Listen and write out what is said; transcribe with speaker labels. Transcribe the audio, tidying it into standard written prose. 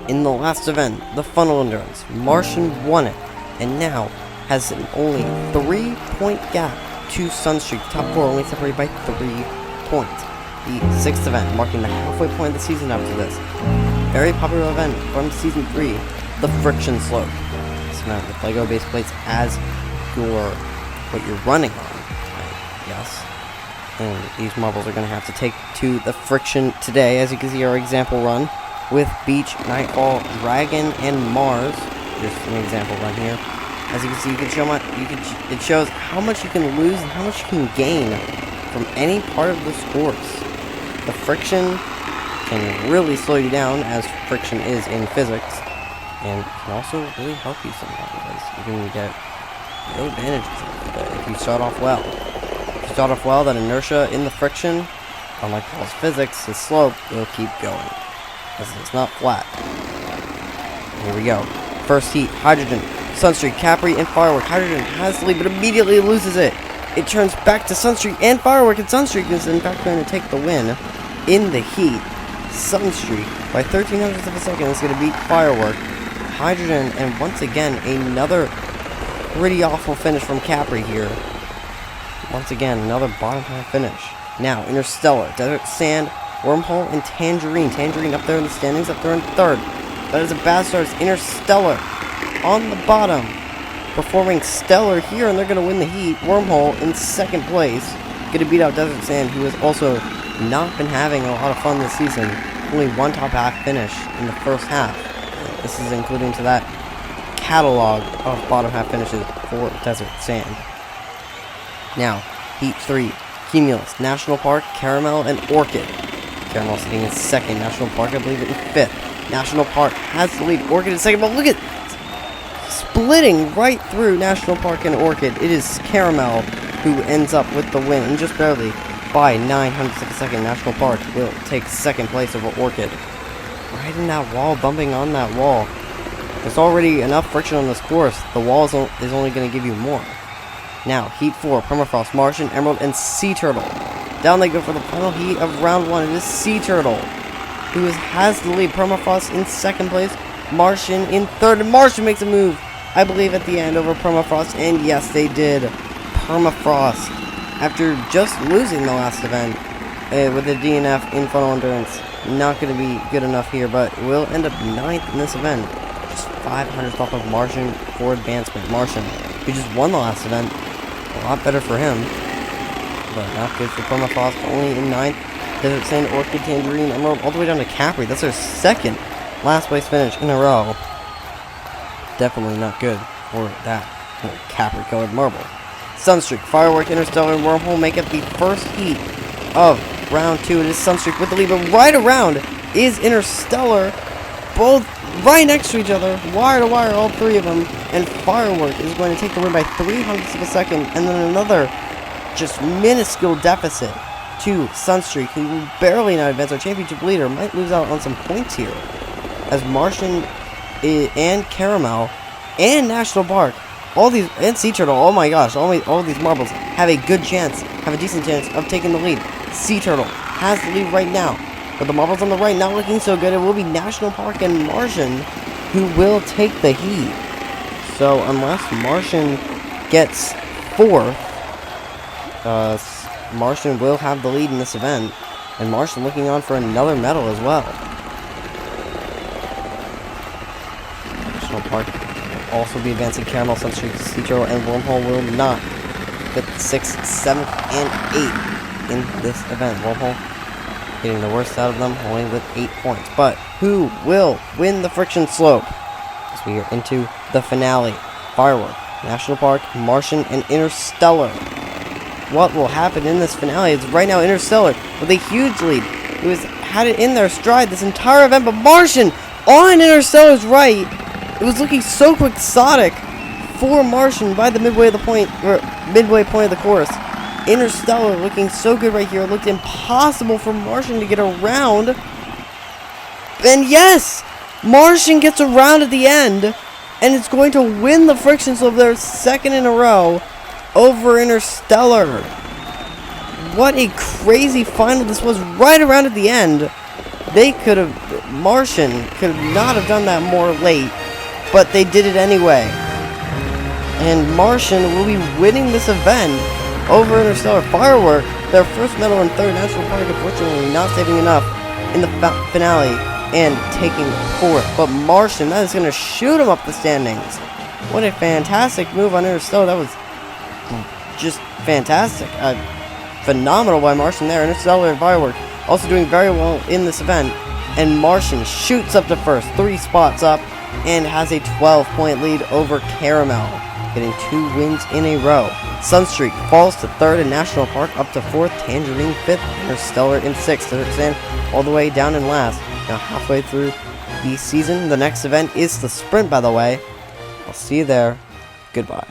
Speaker 1: In the last event, the Funnel Endurance, Martian won it, and now has an only 3-point gap to Sunstreak. Top 4 only separated by 3 points. The 6th event, marking the halfway point of the season after this. Very popular event from Season 3, the Friction Slope. This event with LEGO base plates as what you're running on, yes. And these marbles are going to have to take to the friction today, as you can see our example run with Beach, Nightfall, Dragon, and Mars. Just an example run here. As you can see, it shows how much you can lose and how much you can gain from any part of this course. The friction can really slow you down, as friction is in physics, and can also really help you sometimes, as you can get real advantages if you start off well. If you start off well, that inertia in the friction, unlike Paul's physics, the slope will keep going, as it's not flat. Here we go. First heat, Hydrogen, Sunstreak, Capri, and Firework. Hydrogen has the lead, but immediately loses it. It turns back to Sunstreak and Firework, and Sunstreak is in fact going to take the win in the heat. Sunstreak, by 1300ths of a second, is going to beat Firework. Hydrogen, and once again, another pretty awful finish from Capri here. Once again, another bottom half finish. Now, Interstellar, Desert Sand, Wormhole, and Tangerine. Tangerine up there in the standings, up there in third. That is a bad start. It's Interstellar on the bottom, performing stellar here, and they're going to win the heat. Wormhole in second place, going to beat out Desert Sand, who has also not been having a lot of fun this season. Only one top half finish in the first half. This is including to that catalog of bottom half finishes for Desert Sand. Now, Heat 3, Cumulus, National Park, Caramel, and Orchid. Caramel sitting in second, National Park, I believe, in fifth. National Park has the lead, Orchid in second, but look at splitting right through National Park and Orchid. It is Caramel who ends up with the win, and just barely by 900ths of a second. National Park will take second place over Orchid. Right in that wall, bumping on that wall. There's already enough friction on this course. The wall is only going to give you more. Now, Heat 4, Permafrost, Martian, Emerald, and Sea Turtle. Down they go for the final heat of round 1. It is Sea Turtle who has the lead. Permafrost in second place, Martian in third. And Martian makes a move, I believe, at the end over Permafrost. And yes, they did. Permafrost, after just losing the last event with the DNF in Funnel Endurance, not going to be good enough here, but will end up 9th in this event. Just 500th off of Martian for advancement. Martian, who just won the last event. A lot better for him, but not good for Permafrost. Only in 9th. Desert Sand, Orchid, Tangerine, Emerald, all the way down to Capri. That's their second last place finish in a row. Definitely not good for that Capri colored marble. Sunstreak, Firework, Interstellar, and Wormhole make up the first heat of round 2. It is Sunstreak with the lead, but right around is Interstellar, both right next to each other, wire to wire, all three of them, and Firework is going to take the win by 300ths of a second, and then another just minuscule deficit to Sunstreak, who will barely now advance our championship leader, might lose out on some points here, as Martian and Caramel and National Park, all these, and Sea Turtle, oh my gosh, all these marbles have a good chance, have a decent chance of taking the lead. Sea Turtle has the lead right now, but the marbles on the right not looking so good. It will be National Park and Martian who will take the heat. So unless Martian gets 4th, Martian will have the lead in this event, and Martian looking on for another medal as well. National Park will also be advancing. Caramel, Sunstreak, Sea Turtle, and Wormhole will not. With 6th, 7th, and 8th in this event. Wormhole getting the worst out of them, only with 8 points. But who will win the friction slope? As we are into the finale. Firework, National Park, Martian, and Interstellar. What will happen in this finale is right now Interstellar with a huge lead, who has had it in their stride this entire event, but Martian on Interstellar's right. It was looking so quixotic for Martian by the midway point of the course. Interstellar looking so good right here. It looked impossible for Martian to get around. And yes, Martian gets around at the end, and it's going to win the friction slope, their second in a row over Interstellar. What a crazy final this was right around at the end. Martian could not have done that more late, but they did it anyway. And Martian will be winning this event over Interstellar Firework, their first medal in third National Park, unfortunately not saving enough in the finale and taking fourth. But Martian, that is going to shoot him up the standings. What a fantastic move on Interstellar. That was just fantastic. Phenomenal by Martian there. Interstellar Firework also doing very well in this event. And Martian shoots up to first, 3 spots up, and has a 12-point lead over Caramel, getting 2 wins in a row. Sunstreak falls to third in National Park, up to fourth. Tangerine fifth. Interstellar in sixth. Stand all the way down in last. Now halfway through the season. The next event is the sprint, by the way. I'll see you there. Goodbye.